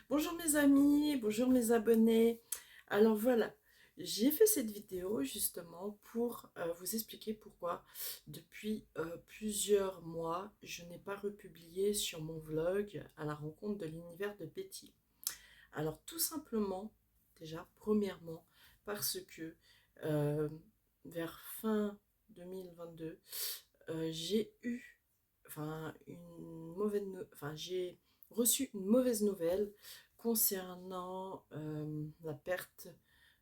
Bonjour mes amis, bonjour mes abonnés. Alors voilà, j'ai fait cette vidéo justement pour vous expliquer pourquoi depuis plusieurs mois je n'ai pas republié sur mon vlog à la rencontre de l'univers de Betty. Alors tout simplement, déjà premièrement, parce que euh, vers fin 2022, j'ai eu j'ai reçu une mauvaise nouvelle concernant la perte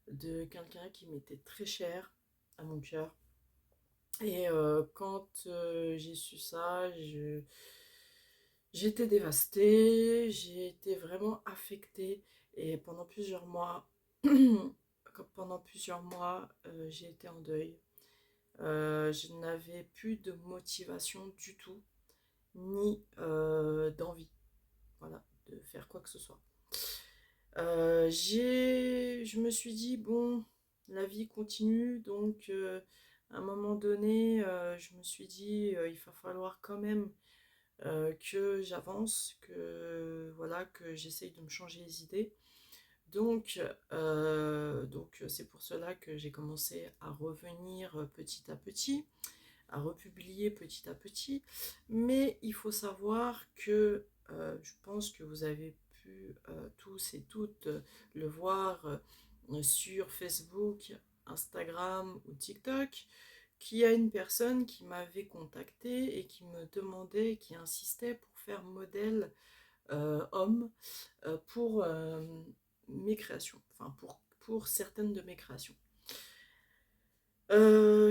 de quelqu'un qui m'était très cher à mon cœur. Et quand j'ai su ça, j'étais dévastée, j'ai été vraiment affectée et pendant plusieurs mois, j'ai été en deuil. Je n'avais plus de motivation du tout, ni d'envie, voilà, de faire quoi que ce soit. Je me suis dit, bon, la vie continue, donc à un moment donné, je me suis dit, il va falloir quand même que j'avance, que voilà, que j'essaye de me changer les idées. Donc c'est pour cela que j'ai commencé à revenir petit à petit, à republier petit à petit. Mais il faut savoir que je pense que vous avez pu tous et toutes le voir sur Facebook, Instagram ou TikTok, qu'il y a une personne qui m'avait contacté et qui me demandait, qui insistait pour faire modèle homme pour mes créations, enfin pour certaines de mes créations.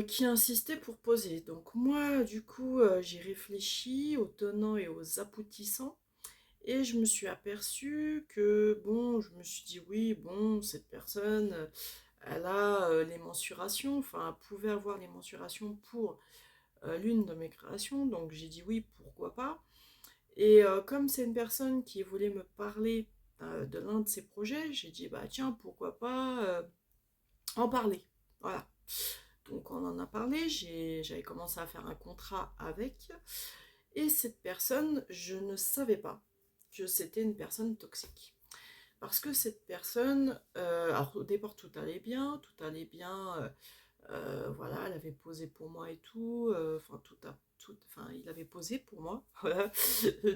Qui insistait pour poser. Donc moi, du coup, j'ai réfléchi aux tenants et aux aboutissants et je me suis aperçue que, bon, je me suis dit, oui, bon, cette personne, elle a les mensurations, enfin, elle pouvait avoir les mensurations pour l'une de mes créations, donc j'ai dit oui, pourquoi pas. Et comme c'est une personne qui voulait me parler de l'un de ses projets, j'ai dit, bah tiens, pourquoi pas en parler. Voilà. Donc on en a parlé, j'avais commencé à faire un contrat avec. Et cette personne, je ne savais pas que c'était une personne toxique. Parce que cette personne, alors au départ tout allait bien, voilà, elle avait posé pour moi et tout, enfin il avait posé pour moi, voilà,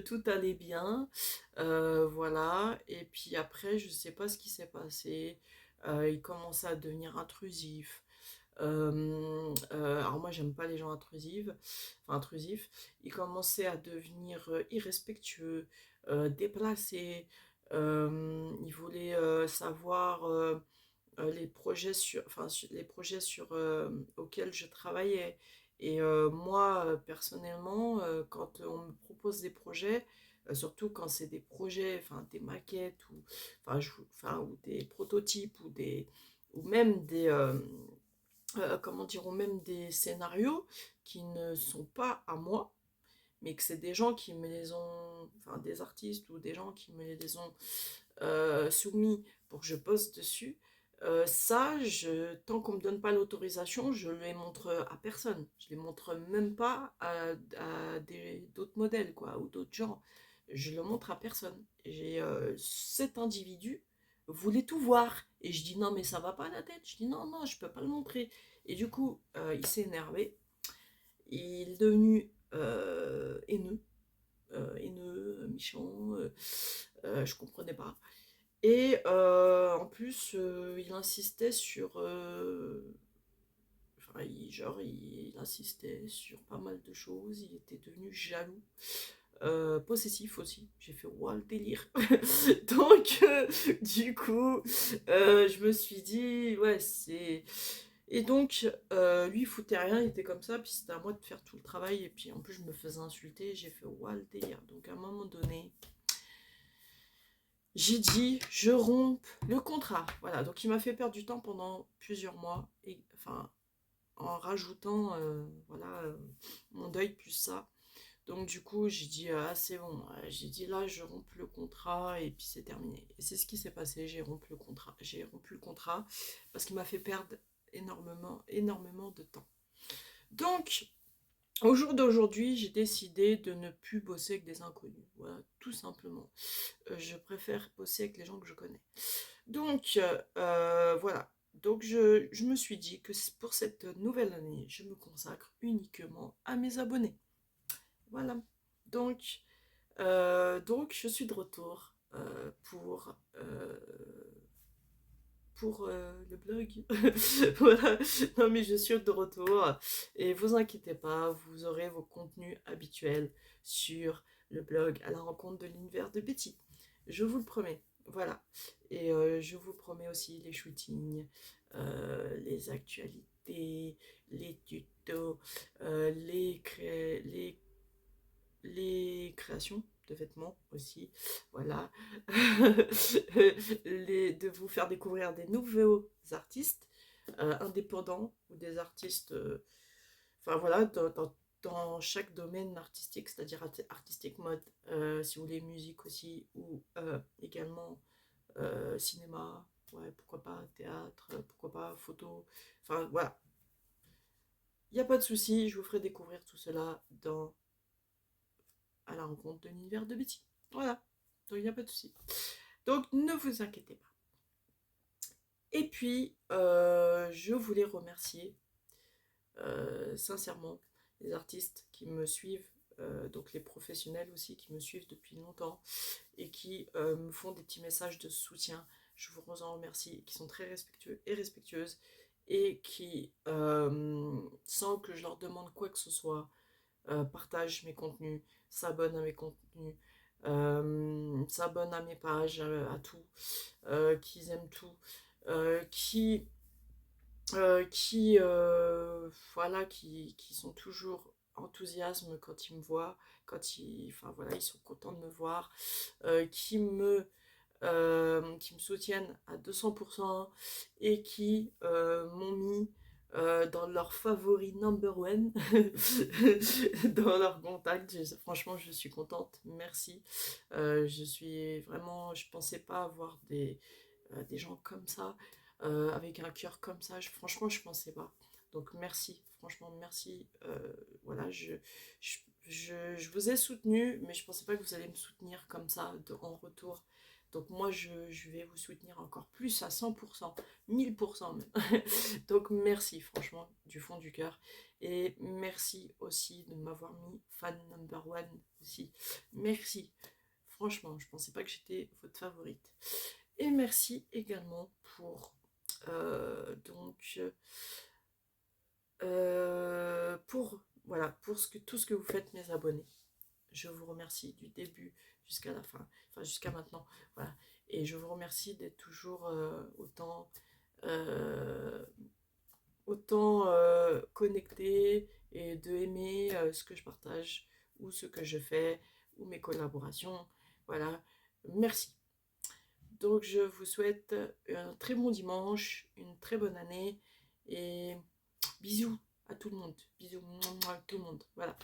tout allait bien, voilà, et puis après je sais pas ce qui s'est passé, il commençait à devenir intrusif, alors moi j'aime pas les gens intrusifs. Il commençait à devenir irrespectueux, déplacé. Il voulait savoir les projets auxquels je travaillais. Et moi, personnellement, quand on me propose des projets, surtout quand c'est des projets, enfin des maquettes ou des prototypes ou même ou même des scénarios qui ne sont pas à moi, mais que c'est des gens qui me les ont, enfin des artistes ou des gens qui me les ont soumis pour que je poste dessus. Tant qu'on me donne pas l'autorisation, je les montre à personne. Je les montre même pas à d'autres modèles, quoi, ou d'autres gens. Je le montre à personne. Cet individu voulait tout voir. Et je dis non, mais ça va pas la tête. Je dis non, non, je peux pas le montrer. Et du coup, il s'est énervé. Il est devenu haineux, méchant. Je comprenais pas. Et en plus, il insistait il insistait sur pas mal de choses. Il était devenu jaloux, possessif aussi. J'ai fait ouah le délire. Donc, du coup, je me suis dit, ouais, c'est. Et donc, lui, il foutait rien, il était comme ça, puis c'était à moi de faire tout le travail, et puis en plus, je me faisais insulter, j'ai fait ouah le délire. Donc, à un moment donné, j'ai dit, je romps le contrat. Voilà, donc il m'a fait perdre du temps pendant plusieurs mois, et, enfin, en rajoutant voilà, mon deuil plus ça. Donc du coup, j'ai dit, ah c'est bon, j'ai dit là, je romps le contrat, et puis c'est terminé. Et c'est ce qui s'est passé, j'ai rompu le contrat. J'ai rompu le contrat parce qu'il m'a fait perdre énormément, énormément de temps. Donc, Au jour d'aujourd'hui, j'ai décidé de ne plus bosser avec des inconnus. Voilà, tout simplement. Je préfère bosser avec les gens que je connais. Donc, voilà. Donc, je me suis dit que pour cette nouvelle année, je me consacre uniquement à mes abonnés. Voilà. Donc, je suis de retour pour le blog. Voilà. Non, mais je suis de retour. Et vous inquiétez pas, vous aurez vos contenus habituels sur le blog à la rencontre de l'univers de Betty. Je vous le promets. Voilà. Et je vous promets aussi les shootings, les actualités, les tutos, les créations de vêtements aussi, voilà, de vous faire découvrir des nouveaux artistes indépendants ou des artistes, enfin voilà, dans chaque domaine artistique, c'est-à-dire artistique mode, si vous voulez musique aussi, ou également cinéma, ouais, pourquoi pas théâtre, pourquoi pas photo, enfin voilà, il n'y a pas de souci, je vous ferai découvrir tout cela dans à la rencontre de l'univers de Betty. Voilà, donc il n'y a pas de souci. Donc ne vous inquiétez pas. Et puis, je voulais remercier sincèrement les artistes qui me suivent, donc les professionnels aussi qui me suivent depuis longtemps et qui me font des petits messages de soutien. Je vous en remercie, qui sont très respectueux et respectueuses et qui, sans que je leur demande quoi que ce soit, partagent mes contenus, s'abonnent à mes contenus, s'abonnent à mes pages, à tout, qu'ils aiment tout, qui, voilà, qui sont toujours enthousiasme quand ils me voient, enfin voilà, ils sont contents de me voir, qui me soutiennent à 200% et qui m'ont mis dans leur favori number one, dans leur contact. Franchement, je suis contente, merci. Je suis vraiment, je pensais pas avoir des gens comme ça, avec un cœur comme ça. Franchement, je pensais pas. Donc merci, franchement merci. Voilà, je vous ai soutenu, mais je pensais pas que vous allez me soutenir comme ça en retour. Donc moi, je vais vous soutenir encore plus à 100%, 1000% même. Donc merci, franchement, du fond du cœur. Et merci aussi de m'avoir mis fan number one aussi. Merci. Franchement, je pensais pas que j'étais votre favorite. Et merci également donc pour voilà pour tout ce que vous faites mes abonnés. Je vous remercie du début jusqu'à la fin, enfin jusqu'à maintenant. Voilà. Et je vous remercie d'être toujours euh, autant connecté et de aimer ce que je partage ou ce que je fais ou mes collaborations. Voilà. Merci. Donc je vous souhaite un très bon dimanche, une très bonne année et bisous à tout le monde. Bisous à tout le monde. Voilà.